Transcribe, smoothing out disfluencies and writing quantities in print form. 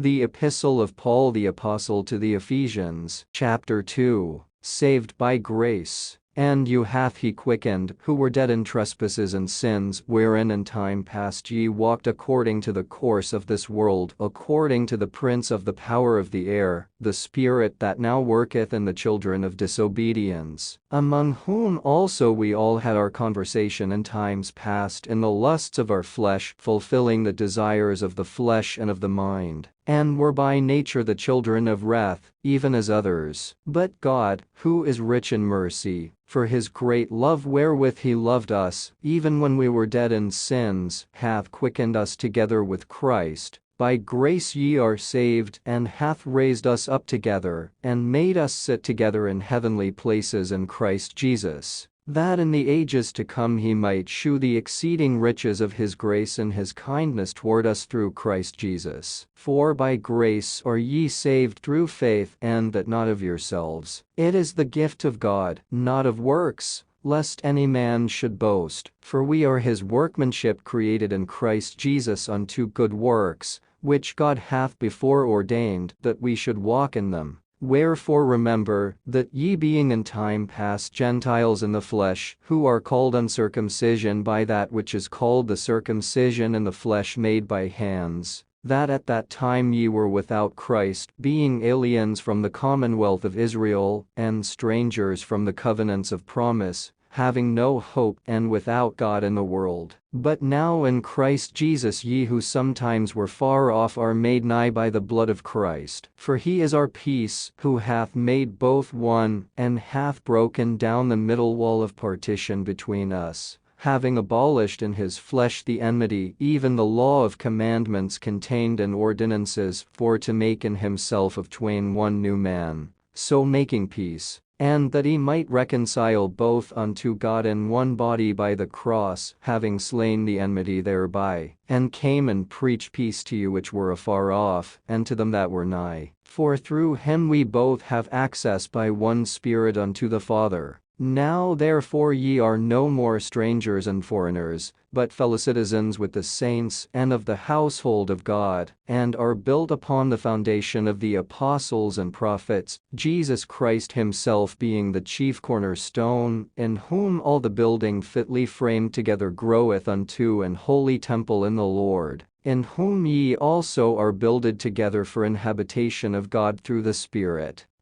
The Epistle of Paul the Apostle to the Ephesians, Chapter 2, saved by grace. And you hath he quickened, who were dead in trespasses and sins, wherein in time past ye walked according to the course of this world, according to the prince of the power of the air, the spirit that now worketh in the children of disobedience, among whom also we all had our conversation in times past in the lusts of our flesh, fulfilling the desires of the flesh and of the mind, and were by nature the children of wrath, even as others. But God, who is rich in mercy, for his great love wherewith he loved us, even when we were dead in sins, hath quickened us together with Christ. By grace ye are saved, and hath raised us up together, and made us sit together in heavenly places in Christ Jesus, that in the ages to come he might shew the exceeding riches of his grace and his kindness toward us through Christ Jesus. For by grace are ye saved through faith, and that not of yourselves. It is the gift of God, not of works, lest any man should boast. For we are his workmanship, created in Christ Jesus unto good works, which God hath before ordained that we should walk in them. Wherefore remember, that ye being in time past Gentiles in the flesh, who are called uncircumcision by that which is called the circumcision in the flesh made by hands, that at that time ye were without Christ, being aliens from the commonwealth of Israel, and strangers from the covenants of promise, having no hope, and without God in the world. But now in Christ Jesus ye who sometimes were far off are made nigh by the blood of Christ. For he is our peace, who hath made both one, and hath broken down the middle wall of partition between us, having abolished in his flesh the enmity, even the law of commandments contained in ordinances, for to make in himself of twain one new man, so making peace, and that he might reconcile both unto God in one body by the cross, having slain the enmity thereby, and came and preached peace to you which were afar off, and to them that were nigh. For through him we both have access by one Spirit unto the Father. Now therefore ye are no more strangers and foreigners, but fellow citizens with the saints and of the household of God, and are built upon the foundation of the apostles and prophets, Jesus Christ himself being the chief cornerstone, in whom all the building fitly framed together groweth unto an holy temple in the Lord, in whom ye also are builded together for an habitation of God through the Spirit.